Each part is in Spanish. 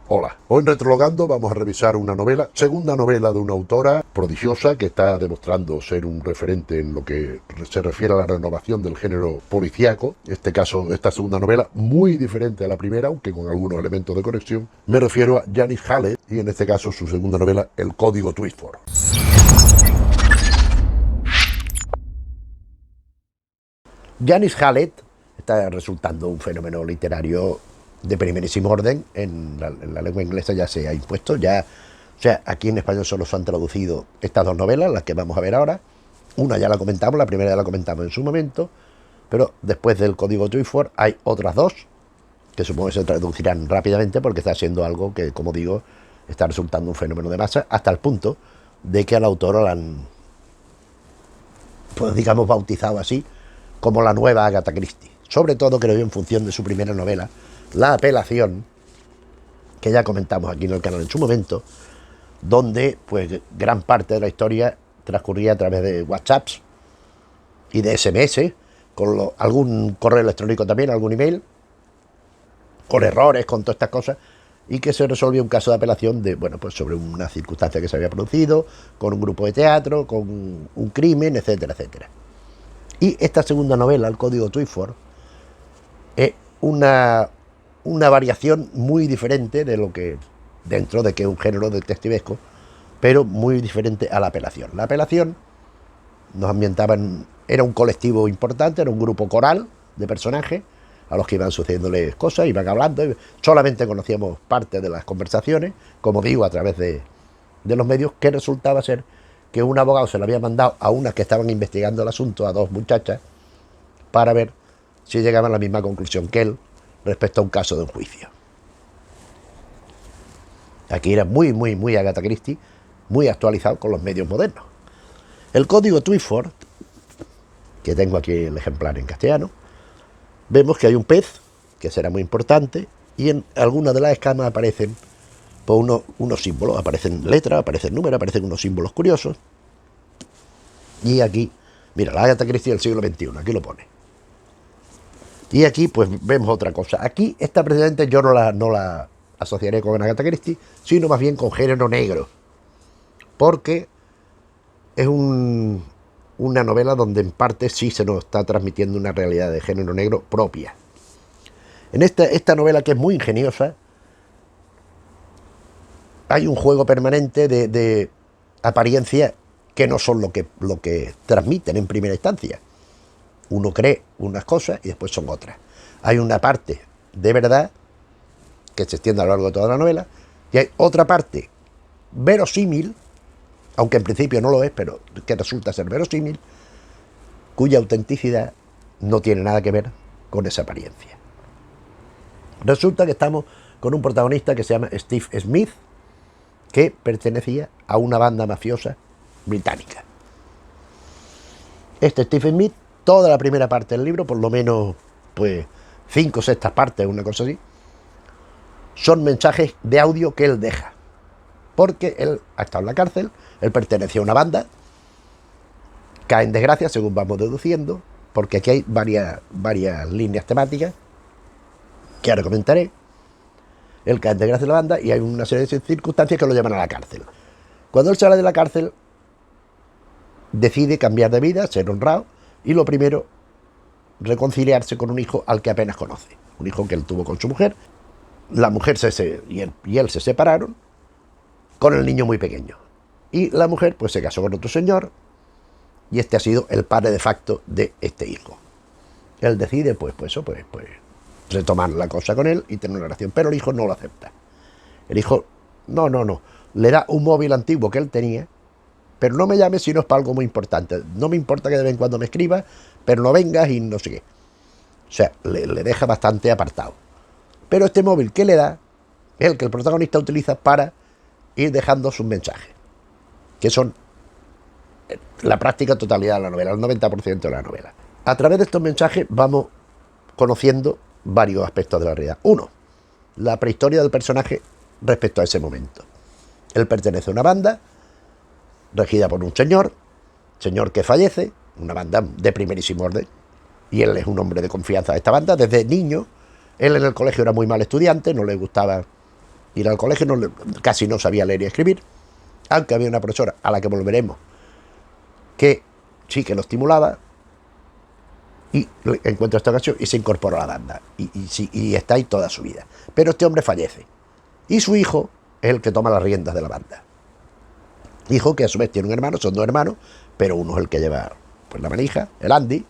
Hola, hoy en Retrologando vamos a revisar una novela, segunda novela de una autora prodigiosa que está demostrando ser un referente en lo que se refiere a la renovación del género policíaco. En este caso, esta segunda novela, muy diferente a la primera, aunque con algunos elementos de conexión. Me refiero a Janice Hallett y en este caso su segunda novela, El Código Twyford. Janice Hallett está resultando un fenómeno literario de primerísimo orden. En la lengua inglesa ya se ha impuesto, o sea, aquí en español solo se han traducido estas dos novelas, las que vamos a ver ahora. Una ya la comentamos, la primera ya la comentamos en su momento, pero después del Código Twyford hay otras dos que supongo que se traducirán rápidamente porque está siendo algo que, como digo, está resultando un fenómeno de masa hasta el punto de que al autor la han, pues digamos, bautizado así como la nueva Agatha Christie. Sobre todo, creo yo, en función de su primera novela, La Apelación, que ya comentamos aquí en el canal en su momento, donde pues gran parte de la historia transcurría a través de WhatsApps y de SMS, con algún correo electrónico también, algún email, con errores, con todas estas cosas, y que se resolvió un caso de apelación de, bueno, pues sobre una circunstancia que se había producido, con un grupo de teatro, con un crimen, etcétera, etcétera. Y esta segunda novela, El Código Twyford, es una variación muy diferente de lo que, dentro de que es un género detectivesco, pero muy diferente a la apelación. La apelación nos ambientaba era un colectivo importante, era un grupo coral de personajes a los que iban sucediéndoles cosas, iban hablando, solamente conocíamos parte de las conversaciones, como digo, a través de los medios, que resultaba ser que un abogado se le había mandado a unas que estaban investigando el asunto, a dos muchachas, para ver si llegaban a la misma conclusión que él respecto a un caso de un juicio. Aquí era muy Agatha Christie, muy actualizado con los medios modernos. El Código Twyford, que tengo aquí el ejemplar en castellano, vemos que hay un pez, que será muy importante, y en algunas de las escamas aparecen pues, unos símbolos, aparecen letras, aparecen números, aparecen unos símbolos curiosos. Y aquí, mira, la Agatha Christie del siglo XXI, aquí lo pone. Y aquí pues vemos otra cosa. Aquí esta precisamente yo no la asociaré con Agatha Christie, sino más bien con género negro. Porque es una novela donde en parte sí se nos está transmitiendo una realidad de género negro propia. En esta novela, que es muy ingeniosa, hay un juego permanente de apariencias que no son lo que transmiten en primera instancia. Uno cree unas cosas y después son otras. Hay una parte de verdad que se extiende a lo largo de toda la novela y hay otra parte verosímil, aunque en principio no lo es, pero que resulta ser verosímil, cuya autenticidad no tiene nada que ver con esa apariencia. Resulta que estamos con un protagonista que se llama Steve Smith, que pertenecía a una banda mafiosa británica. Este Steve Smith, toda la primera parte del libro, por lo menos pues 5/6 partes, una cosa así, son mensajes de audio que él deja, porque él ha estado en la cárcel, él pertenecía a una banda, cae en desgracia según vamos deduciendo, porque aquí hay varias líneas temáticas que ahora comentaré. Él cae en desgracia de la banda y hay una serie de circunstancias que lo llevan a la cárcel. Cuando él sale de la cárcel, decide cambiar de vida, ser honrado, y lo primero, reconciliarse con un hijo al que apenas conoce, un hijo que él tuvo con su mujer. La mujer y él se separaron con el niño muy pequeño, y la mujer pues se casó con otro señor, y este ha sido el padre de facto de este hijo. Él decide pues retomar la cosa con él y tener una relación, pero el hijo no lo acepta. El hijo no, le da un móvil antiguo que él tenía, pero no me llames si no es para algo muy importante. No me importa que de vez en cuando me escribas, pero no vengas y no sé qué. O sea, le deja bastante apartado. Pero este móvil que le da es el que el protagonista utiliza para ir dejando sus mensajes, que son la práctica totalidad de la novela, el 90% de la novela. A través de estos mensajes vamos conociendo varios aspectos de la realidad. Uno, la prehistoria del personaje respecto a ese momento. Él pertenece a una banda regida por un señor que fallece, una banda de primerísimo orden, y él es un hombre de confianza de esta banda. Desde niño, él en el colegio era muy mal estudiante, no le gustaba ir al colegio, casi no sabía leer y escribir, aunque había una profesora a la que volveremos que sí que lo estimulaba, y encuentra esta ocasión y se incorpora a la banda y está ahí toda su vida. Pero este hombre fallece y su hijo es el que toma las riendas de la banda. Hijo que a su vez tiene un hermano, son dos hermanos, pero uno es el que lleva pues la manija, el Andy,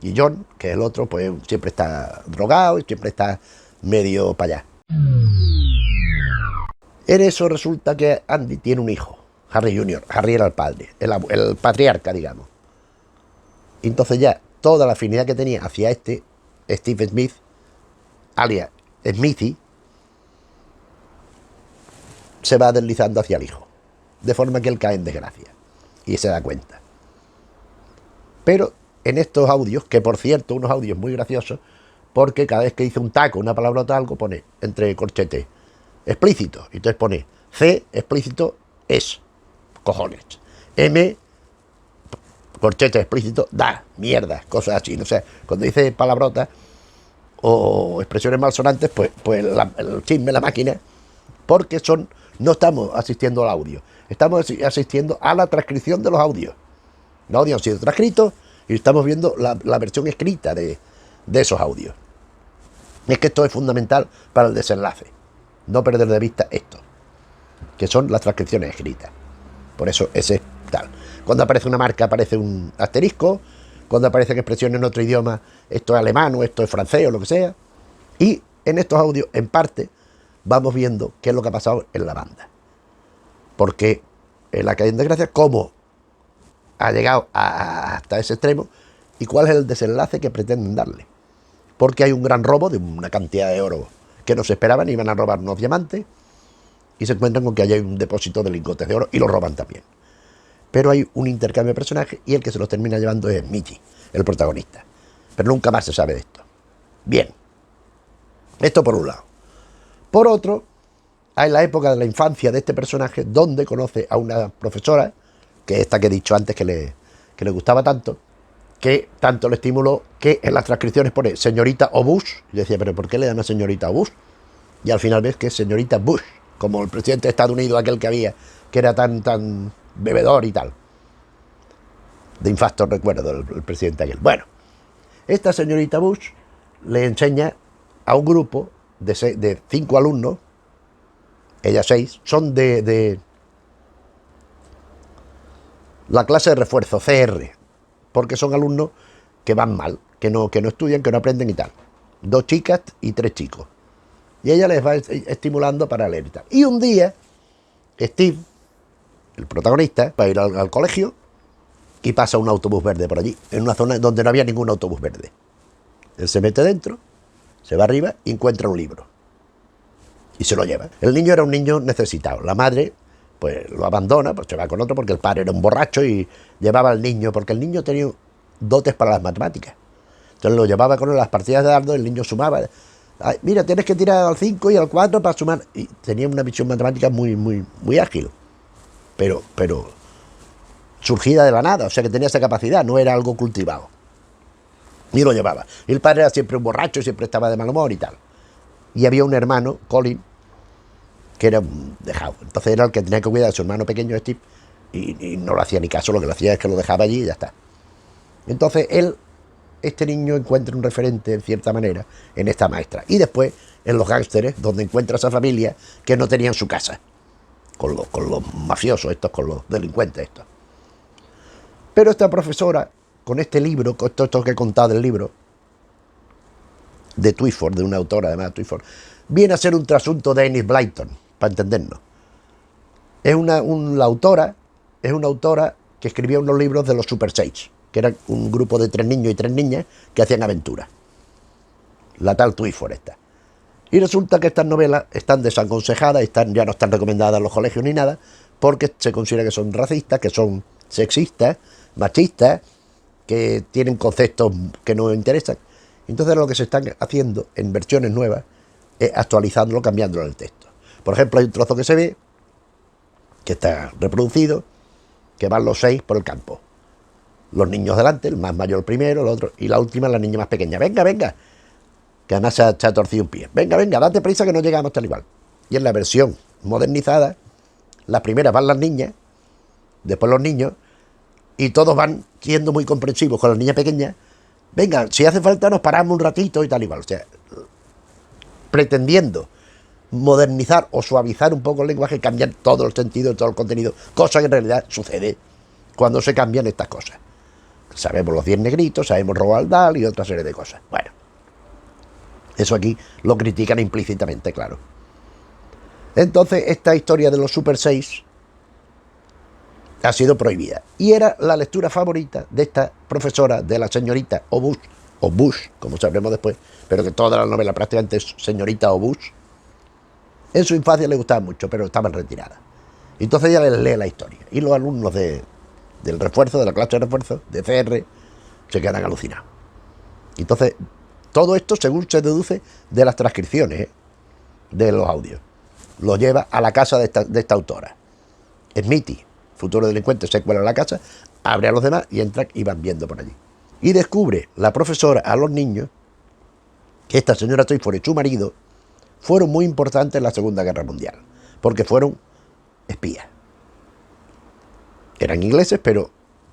y John, que es el otro, pues siempre está drogado y siempre está medio para allá. En eso resulta que Andy tiene un hijo, Harry Jr. Harry era el padre, el patriarca, digamos. Y entonces ya toda la afinidad que tenía hacia este Steve Smith, alias Smithy, se va deslizando hacia el hijo, de forma que él cae en desgracia y se da cuenta. Pero en estos audios, que por cierto, unos audios muy graciosos, porque cada vez que dice un taco, una palabrota, algo, pone entre corchetes explícito, y entonces pone C explícito es, cojones, M corchete explícito, da, mierda, cosas así. No sé, cuando dice palabrotas o expresiones malsonantes, pues el chisme, la máquina, porque no estamos asistiendo al audio, estamos asistiendo a la transcripción de los audios. Los audios han sido transcritos y estamos viendo la versión escrita de esos audios. Es que esto es fundamental para el desenlace, no perder de vista esto, que son las transcripciones escritas. Por eso ese es tal. Cuando aparece una marca aparece un asterisco, cuando aparecen expresiones en otro idioma, esto es alemán o esto es francés o lo que sea. Y en estos audios, en parte, vamos viendo qué es lo que ha pasado en la banda. Porque en la caída en desgracia, cómo ha llegado hasta ese extremo y cuál es el desenlace que pretenden darle. Porque hay un gran robo de una cantidad de oro que no se esperaban, iban a robar unos diamantes y se encuentran con que hay un depósito de lingotes de oro y lo roban también. Pero hay un intercambio de personajes y el que se los termina llevando es Michi, el protagonista. Pero nunca más se sabe de esto. Bien, esto por un lado. Por otro, hay la época de la infancia de este personaje donde conoce a una profesora, que esta que he dicho antes que le gustaba tanto, que tanto le estimuló que en las transcripciones pone señorita Obus. Y decía, pero ¿por qué le llama señorita Obus? Y al final ves que es señorita Bush, como el presidente de Estados Unidos, aquel que había, que era tan bebedor y tal. De infarto recuerdo el presidente aquel. Bueno, esta señorita Bush le enseña a un grupo de 5 alumnos, ella 6, son de la clase de refuerzo, CR, porque son alumnos que van mal, que no estudian, que no aprenden y tal. 2 chicas y 3 chicos. Y ella les va estimulando para leer y tal. Y un día, Steve, el protagonista, va a ir al colegio y pasa un autobús verde por allí, en una zona donde no había ningún autobús verde. Él se mete dentro, se va arriba y encuentra un libro. Y se lo lleva. El niño era un niño necesitado. La madre, pues lo abandona, pues se va con otro porque el padre era un borracho y llevaba al niño, porque el niño tenía dotes para las matemáticas. Entonces lo llevaba con él a las partidas de dardo, el niño sumaba. Ay, mira, tienes que tirar al 5 y al 4 para sumar. Y tenía una visión matemática muy ágil. Pero surgida de la nada, o sea que tenía esa capacidad, no era algo cultivado. Y lo llevaba. Y el padre era siempre un borracho, siempre estaba de mal humor y tal. Y había un hermano, Colin, que era un dejado. Entonces era el que tenía que cuidar de su hermano pequeño, Steve, y no le hacía ni caso, lo que le hacía es que lo dejaba allí y ya está. Entonces este niño encuentra un referente, en cierta manera, en esta maestra. Y después en los gángsteres, donde encuentra a esa familia que no tenían su casa. Con los mafiosos estos, con los delincuentes estos. Pero esta profesora, con este libro, con esto que he contado del libro, de Twyford, de una autora además de Twyford, viene a ser un trasunto de Enid Blyton, para entendernos. La autora es una autora que escribía unos libros de los Super 6, que eran un grupo de 3 niños y 3 niñas que hacían aventuras. La tal Twyford esta. Y resulta que estas novelas están desaconsejadas, ya no están recomendadas en los colegios ni nada, porque se considera que son racistas, que son sexistas, machistas, que tienen conceptos que no interesan. Entonces lo que se están haciendo en versiones nuevas es actualizándolo, cambiándolo en el texto. Por ejemplo, hay un trozo que se ve, que está reproducido, que van los 6 por el campo. Los niños delante, el más mayor primero, el otro, y la última la niña más pequeña. Venga, que además se ha torcido un pie. Venga, date prisa que no llegamos tal igual. Y en la versión modernizada, las primeras van las niñas, después los niños, y todos van siendo muy comprensivos con la niña pequeña. Venga, si hace falta nos paramos un ratito y tal igual. O sea, pretendiendo modernizar o suavizar un poco el lenguaje, cambiar todo el sentido, todo el contenido, cosa que en realidad sucede cuando se cambian estas cosas. Sabemos los 10 negritos, sabemos Roald Dahl y otra serie de cosas. Bueno, eso aquí lo critican implícitamente, claro. Entonces, esta historia de los Super 6 ha sido prohibida. Y era la lectura favorita de esta profesora, de la señorita Obús, o Bush, como sabremos después, pero que toda la novela prácticamente es señorita Obús. En su infancia le gustaba mucho, pero estaba en retirada. Entonces ella les lee la historia. Y los alumnos del refuerzo, de la clase de refuerzo, de CR, se quedan alucinados. Entonces, todo esto según se deduce de las transcripciones de los audios. Lo lleva a la casa de esta autora. Smithy, futuro delincuente, se cuela en la casa, abre a los demás y entran y van viendo por allí. Y descubre la profesora a los niños que esta señora Twyford y su marido fueron muy importantes en la Segunda Guerra Mundial, porque fueron espías. Eran ingleses, pero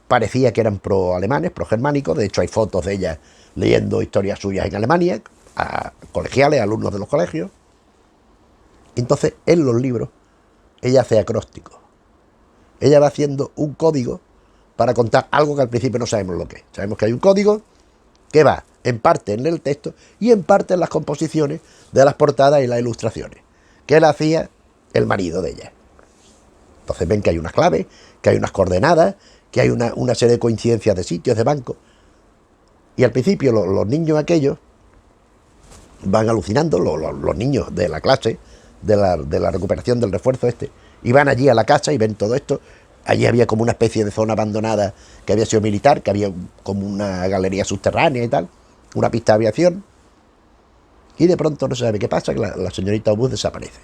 parecía que eran pro-alemanes, pro-germánicos. De hecho, hay fotos de ella leyendo historias suyas en Alemania, a colegiales, alumnos de los colegios. Entonces, en los libros, ella hace acrósticos. Ella va haciendo un código para contar algo que al principio no sabemos lo que es. Sabemos que hay un código que va en parte en el texto y en parte en las composiciones de las portadas y las ilustraciones, que él hacía el marido de ella. Entonces ven que hay unas claves, que hay unas coordenadas, que hay una serie de coincidencias de sitios, de bancos. Y al principio los niños aquellos van alucinando, los niños de la clase, de la recuperación del refuerzo y van allí a la casa y ven todo esto. Allí había como una especie de zona abandonada que había sido militar, que había como una galería subterránea y tal, una pista de aviación. Y de pronto no se sabe qué pasa, que la señorita Obús desaparece.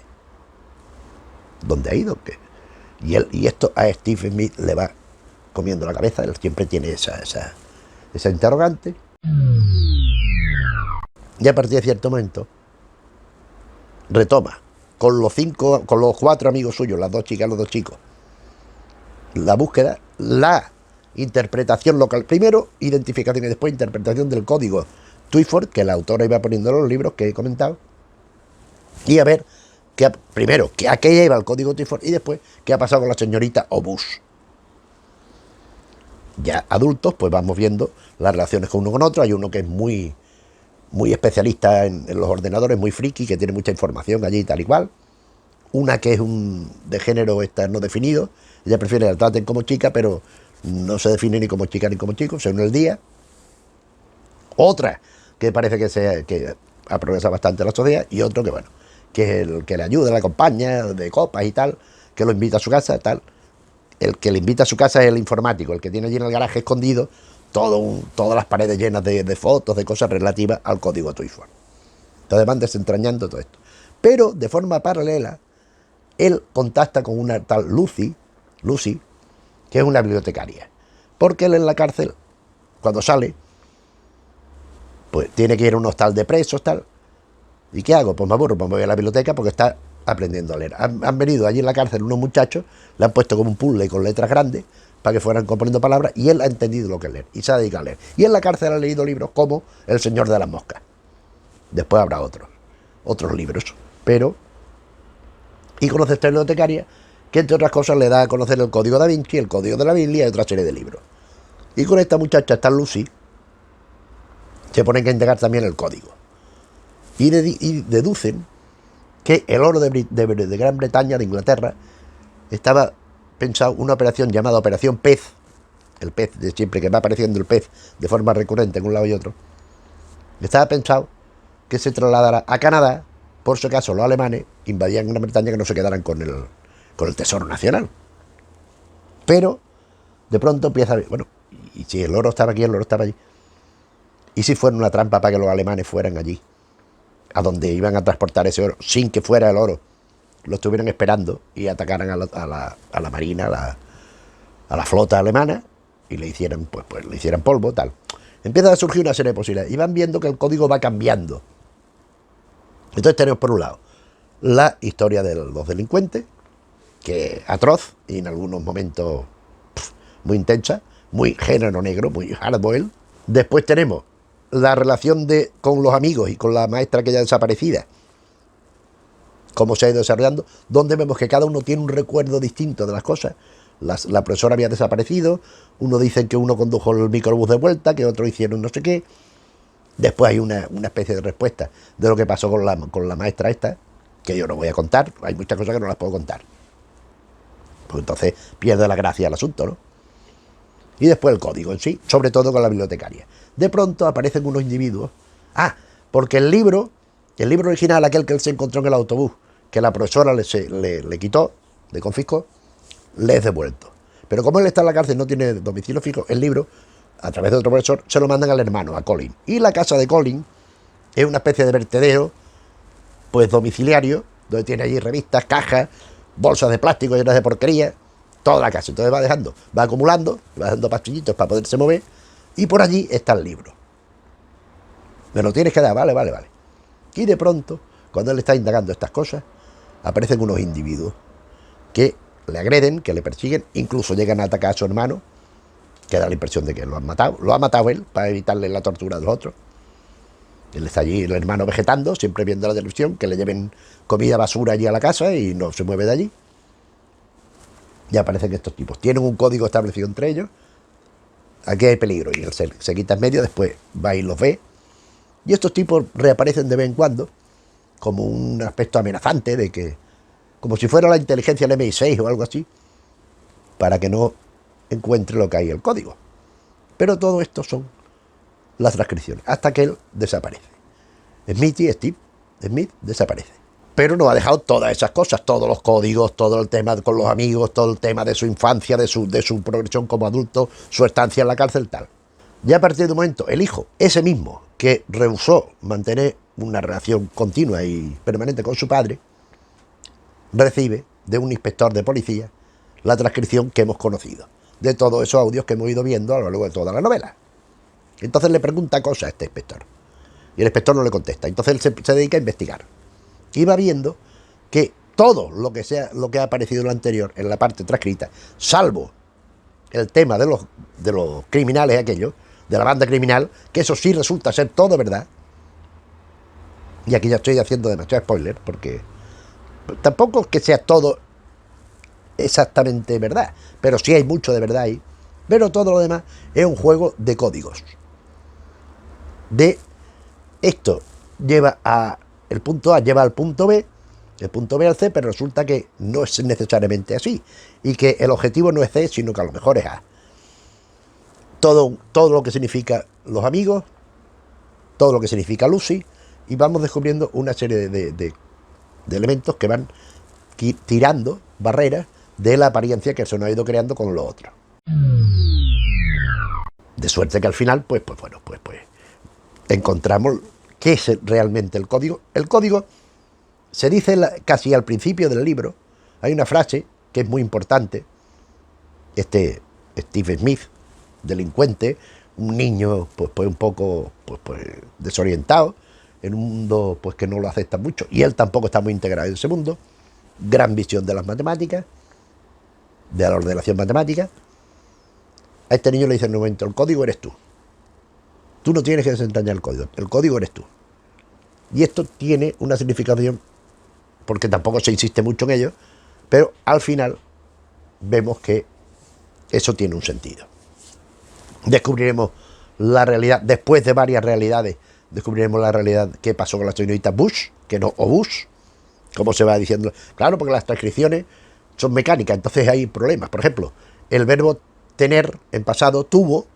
¿Dónde ha ido? ¿Qué? Y esto a Steve Smith le va comiendo la cabeza. Él siempre tiene esa interrogante. Y a partir de cierto momento retoma con los 4 amigos suyos, las 2 chicas, los 2 chicos, la búsqueda, la interpretación local. Primero identificación y después interpretación del código Twyford, que la autora iba poniendo en los libros que he comentado, y a ver primero a qué iba el código Twyford y después qué ha pasado con la señorita Obús. Ya adultos, pues vamos viendo las relaciones con uno con otro. Hay uno que es muy especialista en los ordenadores, muy friki, que tiene mucha información allí y tal y cual. Una que es de género no definido. Ella prefiere que la traten como chica, pero no se define ni como chica ni como chico, según el día. Otra que parece que ha progresado bastante en la sociedad. Y otro que, bueno, que es el que le ayuda, le acompaña, de copas y tal, que lo invita a su casa, tal. El que le invita a su casa es el informático, el que tiene allí en el garaje escondido todas las paredes llenas de fotos, de cosas relativas al código Twyford. Entonces van desentrañando todo esto. Pero, de forma paralela, él contacta con una tal Lucy, que es una bibliotecaria. Porque él en la cárcel, cuando sale, pues tiene que ir a un hostal de presos, tal. ¿Y qué hago? Pues me aburro, pues me voy a la biblioteca porque está aprendiendo a leer. Han venido allí en la cárcel unos muchachos, le han puesto como un puzzle con letras grandes para que fueran componiendo palabras, y él ha entendido lo que es leer y se ha dedicado a leer. Y en la cárcel ha leído libros como El Señor de las Moscas. Después habrá otros libros. Y conoce a esta bibliotecaria que, entre otras cosas, le da a conocer el Código Da Vinci, el Código de la Biblia y otra serie de libros. Y con esta muchacha, esta Lucy, se ponen a integrar también el código. Y deducen que el oro de Gran Bretaña, de Inglaterra, estaba pensado una operación llamada Operación Pez, el pez de siempre, que va apareciendo el pez de forma recurrente en un lado y otro. Estaba pensado que se trasladara a Canadá, por si acaso los alemanes invadían Gran Bretaña, que no se quedaran con el tesoro nacional. Pero de pronto empieza a ver, bueno, y si el oro estaba aquí, el oro estaba allí. ¿Y si fuera una trampa para que los alemanes fueran allí, a donde iban a transportar ese oro, sin que fuera el oro, lo estuvieran esperando y atacaran a la marina, a la flota alemana, y le hicieran polvo, tal? Empieza a surgir una serie de posibilidades y van viendo que el código va cambiando. Entonces tenemos por un lado la historia de los delincuentes, que es atroz y en algunos momentos muy intensa, muy género negro, muy hardboiled. Después tenemos la relación con los amigos y con la maestra que ya desaparecida, cómo se ha ido desarrollando, donde vemos que cada uno tiene un recuerdo distinto de las cosas. La profesora había desaparecido, uno dice que uno condujo el microbús de vuelta, que otro hicieron no sé qué. Después hay una especie de respuesta de lo que pasó con la maestra esta, que yo no voy a contar, hay muchas cosas que no las puedo contar. Pues entonces pierde la gracia el asunto, ¿no? Y después el código en sí, sobre todo con la bibliotecaria. De pronto aparecen unos individuos. Ah, porque el libro original, aquel que él se encontró en el autobús, que la profesora le quitó, le confiscó, le es devuelto. Pero como él está en la cárcel, no tiene domicilio fijo, el libro, a través de otro profesor, se lo mandan al hermano, a Colin. Y la casa de Colin es una especie de vertedero, pues domiciliario, donde tiene allí revistas, cajas, bolsas de plástico llenas de porquería, toda la casa. Entonces va acumulando, va dando pastillitos para poderse mover, y por allí está el libro. Me lo tienes que dar, vale. Y de pronto, cuando él está indagando estas cosas, aparecen unos individuos que le agreden, que le persiguen, incluso llegan a atacar a su hermano, que da la impresión de que lo han matado. Lo ha matado él para evitarle la tortura de los otros. Él está allí, el hermano vegetando, siempre viendo la televisión, que le lleven comida basura allí a la casa y no se mueve de allí. Y aparecen estos tipos. Tienen un código establecido entre ellos. Aquí hay peligro. Y él se quita en medio, después va y los ve. Y estos tipos reaparecen de vez en cuando, como un aspecto amenazante, de que, como si fuera la inteligencia del MI6 o algo así, para que no encuentre lo que hay en el código. Pero todo esto son las transcripciones, hasta que él desaparece. Steve Smith desaparece. Pero no ha dejado todas esas cosas, todos los códigos, todo el tema con los amigos, todo el tema de su infancia, de su progresión como adulto, su estancia en la cárcel, tal. Ya a partir de un momento, el hijo, ese mismo, que rehusó mantener una relación continua y permanente con su padre, recibe de un inspector de policía la transcripción que hemos conocido, de todos esos audios que hemos ido viendo a lo largo de toda la novela. Entonces le pregunta cosas a este inspector, y el inspector no le contesta. Entonces él se dedica a investigar. Y va viendo que todo lo que ha aparecido en lo anterior, en la parte transcrita, salvo el tema de los criminales aquellos, de la banda criminal, que eso sí resulta ser todo verdad. Y aquí ya estoy haciendo demasiado spoiler, porque tampoco es que sea todo exactamente verdad, pero sí hay mucho de verdad ahí. Pero todo lo demás es un juego de códigos. De esto lleva a el punto A, lleva al punto B, el punto B al C, pero resulta que no es necesariamente así, y que el objetivo no es C, sino que a lo mejor es A. Todo lo que significa los amigos, todo lo que significa Lucy, y vamos descubriendo una serie de elementos que van tirando barreras de la apariencia que se nos ha ido creando con lo otro. De suerte que al final, pues encontramos qué es realmente el código. El código se dice casi al principio del libro. Hay una frase que es muy importante. Steve Smith, delincuente, un niño pues un poco desorientado, en un mundo pues que no lo acepta mucho, y él tampoco está muy integrado en ese mundo. Gran visión de las matemáticas, de la ordenación matemática. A este niño le dice en un momento: el código eres tú. Tú no tienes que desentrañar el código eres tú. Y esto tiene una significación, porque tampoco se insiste mucho en ello, pero al final vemos que eso tiene un sentido. Descubriremos la realidad, después de varias realidades, descubriremos la realidad que pasó con la señorita Bush, que no, o Bush, como se va diciendo. Claro, porque las transcripciones son mecánicas, entonces hay problemas. Por ejemplo, el verbo tener en pasado tuvo,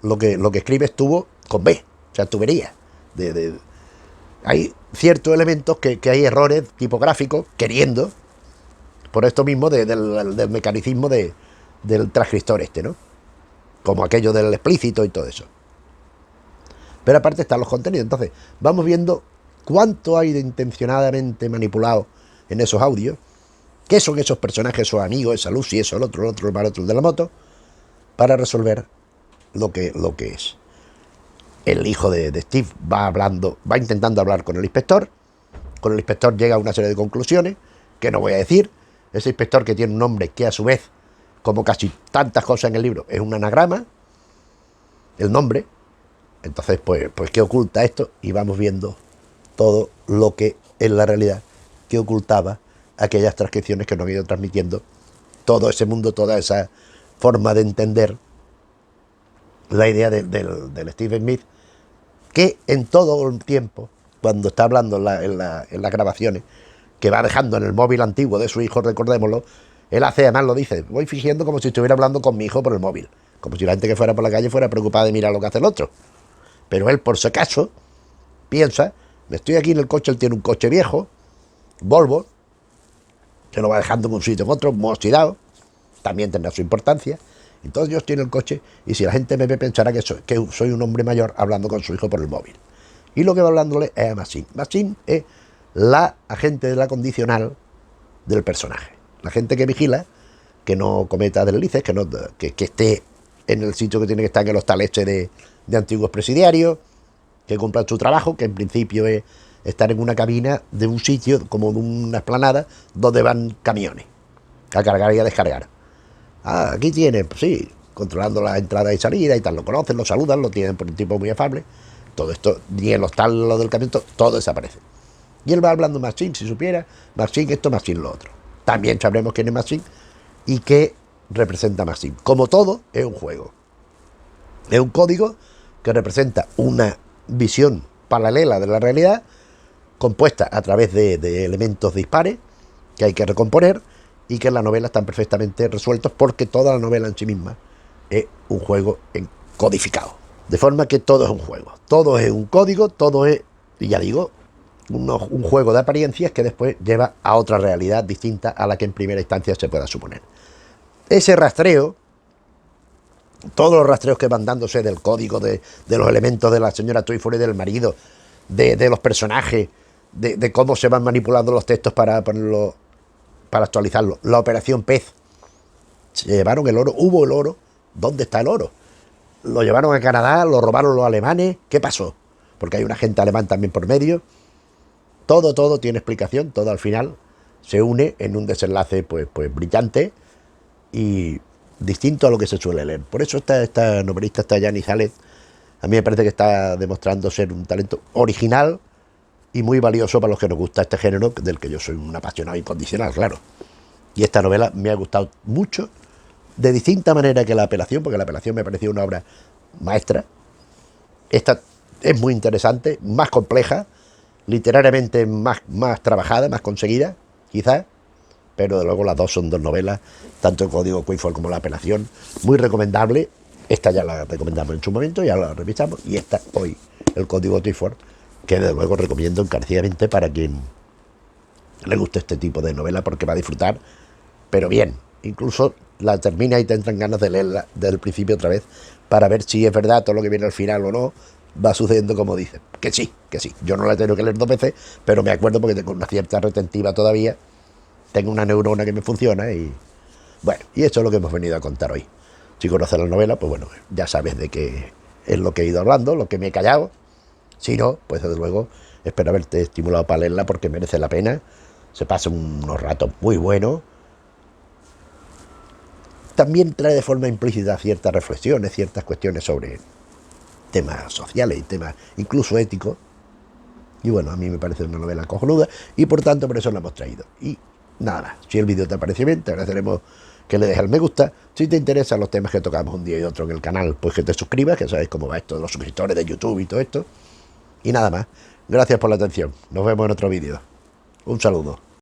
lo que escribes tuvo con B, o sea, tubería. Hay ciertos elementos que hay errores tipográficos, queriendo, por esto mismo del mecanicismo del transcriptor ¿no? Como aquello del explícito y todo eso. Pero aparte están los contenidos. Entonces, vamos viendo cuánto hay de intencionadamente manipulado en esos audios, qué son esos personajes, esos amigos, esa Lucy, eso, el otro, el de la moto, para resolver lo que es. El hijo de Steve va intentando hablar con el inspector, con el inspector llega a una serie de conclusiones que no voy a decir. Ese inspector, que tiene un nombre que a su vez, como casi tantas cosas en el libro, es un anagrama, el nombre. Entonces, pues ¿qué oculta esto? Y vamos viendo todo lo que en la realidad que ocultaba aquellas transcripciones que nos han ido transmitiendo todo ese mundo, toda esa forma de entender la idea del Stephen Smith, que en todo el tiempo, cuando está hablando en las grabaciones, que va dejando en el móvil antiguo de su hijo, recordémoslo, él hace, además lo dice, voy fingiendo como si estuviera hablando con mi hijo por el móvil, como si la gente que fuera por la calle fuera preocupada de mirar lo que hace el otro. Pero él, por si acaso, piensa, me estoy aquí en el coche, él tiene un coche viejo, Volvo, que lo va dejando en un sitio en otro, muy oxidado, también tendrá su importancia. Entonces yo estoy en el coche y si la gente me ve pensará que soy un hombre mayor hablando con su hijo por el móvil. Y lo que va hablándole es a Maxine. Maxine es la agente de la condicional del personaje. La gente que vigila que no cometa deslices, que esté en el sitio que tiene que estar, en el hostal este de antiguos presidiarios, que cumplan su trabajo, que en principio es estar en una cabina de un sitio, como de una explanada, donde van camiones a cargar y a descargar. Ah, aquí tiene, pues sí, controlando la entrada y salida y tal, lo conocen, lo saludan, lo tienen por un tipo muy afable. Todo esto, ni el hostal, lo del camión, todo desaparece. Y él va hablando Maxine, si supiera, Maxine esto, Maxine lo otro. También sabremos quién es Maxine y qué representa Maxine. Como todo, es un juego. Es un código que representa una visión paralela de la realidad, compuesta a través de elementos dispares que hay que recomponer y que en la novela están perfectamente resueltos, porque toda la novela en sí misma es un juego codificado. De forma que todo es un juego, todo es un código, todo es, y ya digo, un juego de apariencias que después lleva a otra realidad distinta a la que en primera instancia se pueda suponer. Ese rastreo, todos los rastreos que van dándose del código, de los elementos de la señora Twyford y del marido, de los personajes, de cómo se van manipulando los textos para ponerlo, para actualizarlo. La operación Pez. Se llevaron el oro, hubo el oro. ¿Dónde está el oro? Lo llevaron a Canadá, lo robaron los alemanes. ¿Qué pasó? Porque hay un agente alemán también por medio. Todo tiene explicación, todo al final se une en un desenlace pues brillante y distinto a lo que se suele leer. Por eso esta novelista, esta Janice Hallett, a mí me parece que está demostrando ser un talento original y muy valioso para los que nos gusta este género, del que yo soy un apasionado incondicional, claro. Y esta novela me ha gustado mucho, de distinta manera que La apelación, porque La apelación me pareció una obra maestra. Esta es muy interesante, más compleja, literariamente más trabajada, más conseguida, quizás, pero de luego las dos son dos novelas, tanto el Código Twyford como La apelación, muy recomendable. Esta ya la recomendamos en su momento, ya la revisamos, y esta hoy, el Código Twyford, que desde luego recomiendo encarecidamente para quien le guste este tipo de novela, porque va a disfrutar, pero bien. Incluso la termina y tendrán ganas de leerla desde el principio otra vez, para ver si es verdad todo lo que viene al final o no, va sucediendo como dice. Que sí. Yo no la he tenido que leer dos veces, pero me acuerdo porque tengo una cierta retentiva todavía, tengo una neurona que me funciona y... Bueno, y eso es lo que hemos venido a contar hoy. Si conoces la novela, pues bueno, ya sabes de qué es lo que he ido hablando, lo que me he callado. Si no, pues desde luego espero haberte estimulado para leerla, porque merece la pena. Se pasan unos ratos muy buenos. También trae de forma implícita ciertas reflexiones, ciertas cuestiones sobre temas sociales y temas incluso éticos. Y bueno, a mí me parece una novela cojonuda y por tanto por eso la hemos traído. Y nada más, si el vídeo te parece bien, te agradeceremos que le dejes el me gusta. Si te interesan los temas que tocamos un día y otro en el canal, pues que te suscribas, que sabes cómo va esto de los suscriptores de YouTube y todo esto. Y nada más, gracias por la atención, nos vemos en otro vídeo. Un saludo.